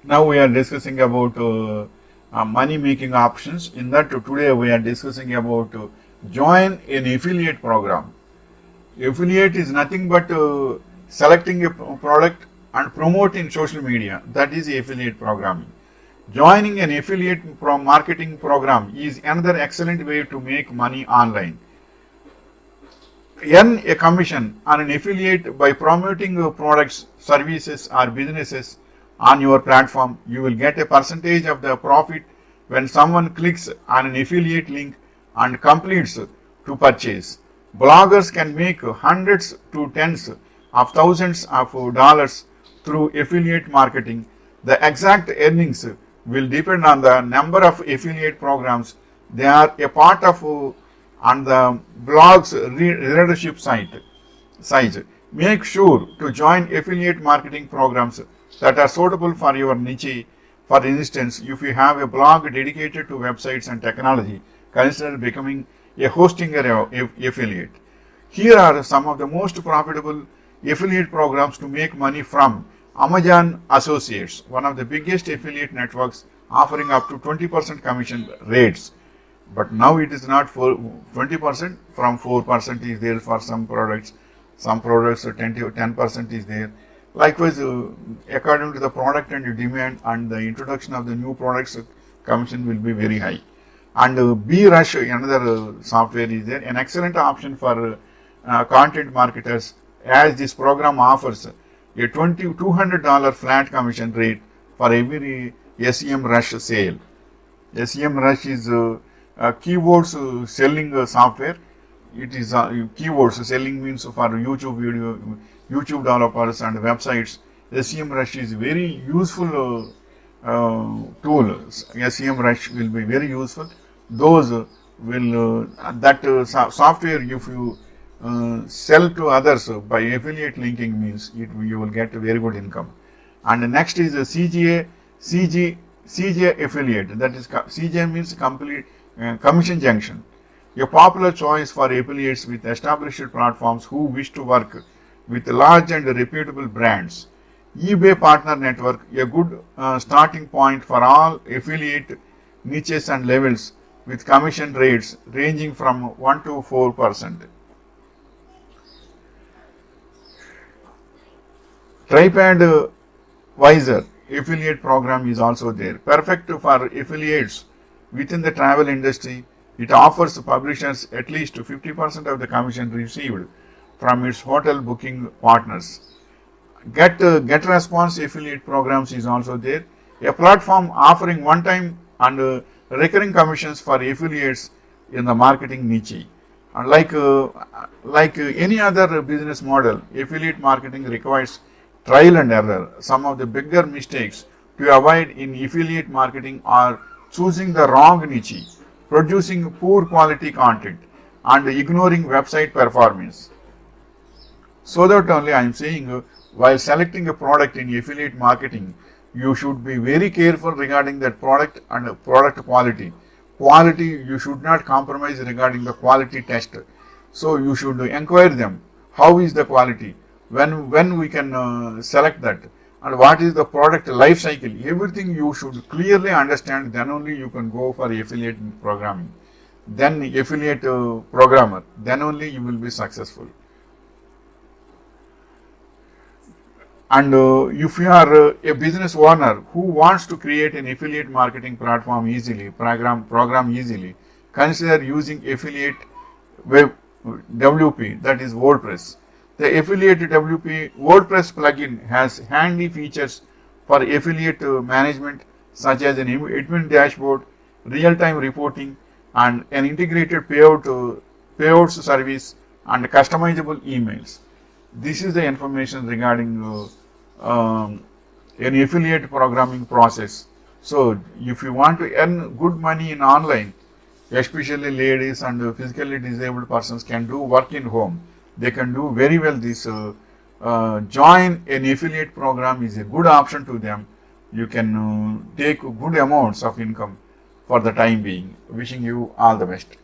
Now we are discussing about money making options. In that today we are discussing about join an affiliate program. Affiliate is nothing but selecting a product and promote in social media. That is affiliate programming. Joining an affiliate marketing program is another excellent way to make money online. Earn a commission on an affiliate by promoting products, services, or businesses on your platform. You will get a percentage of the profit when someone clicks on an affiliate link and completes to purchase. Bloggers can make hundreds to tens of thousands of dollars through affiliate marketing. The exact earnings will depend on the number of affiliate programs they are a part of on the blog's readership size. Make sure to join affiliate marketing programs that are suitable for your niche. For instance, if you have a blog dedicated to websites and technology, consider becoming a hosting affiliate. Here are some of the most profitable affiliate programs to make money from. Amazon Associates, one of the biggest affiliate networks, offering up to 20% commission rates. But now it is not for 20%, from 4% is there for some products 10% is there. Likewise, according to the product and demand and the introduction of the new products, commission will be very high. And BRush, another software is there, an excellent option for content marketers, as this program offers a $200 flat commission rate for every SEMrush sale. SEMrush is keywords selling software. It is keywords selling means for YouTube video, YouTube developers and websites. SEMrush is very useful tool. SEMrush will be very useful. Those will software, if you sell to others by affiliate linking, means you will get a very good income. And next is CGA affiliate. That is CGA means complete commission junction, a popular choice for affiliates with established platforms who wish to work with large and reputable brands. eBay Partner Network, a good starting point for all affiliate niches and levels, with commission rates ranging from 1 to 4%. TripAdvisor affiliate program is also there, perfect for affiliates within the travel industry. It offers publishers at least 50% of the commission received from its hotel booking partners. GetResponse affiliate programs is also there, a platform offering one-time and recurring commissions for affiliates in the marketing niche. And like any other business model, affiliate marketing requires trial and error. Some of the bigger mistakes to avoid in affiliate marketing are choosing the wrong niche, producing poor quality content, and ignoring website performance. So that only I am saying, while selecting a product in affiliate marketing, you should be very careful regarding that product and product quality. Quality, you should not compromise regarding the quality test. So you should inquire them. How is the quality? When we can select that? And what is the product life cycle? Everything you should clearly understand. Then only you can go for affiliate programming. Then affiliate programmer. Then only you will be successful. And if you are a business owner who wants to create an affiliate marketing platform easily, program easily, consider using affiliate web WP, that is WordPress. The affiliate WP WordPress plugin has handy features for affiliate management, such as an admin dashboard, real-time reporting, and an integrated payouts service and customizable emails. This is the information regarding an affiliate programming process. So, if you want to earn good money in online, especially ladies and physically disabled persons can do work in home. They can do very well this. Join an affiliate program is a good option to them. You can take good amounts of income for the time being. Wishing you all the best.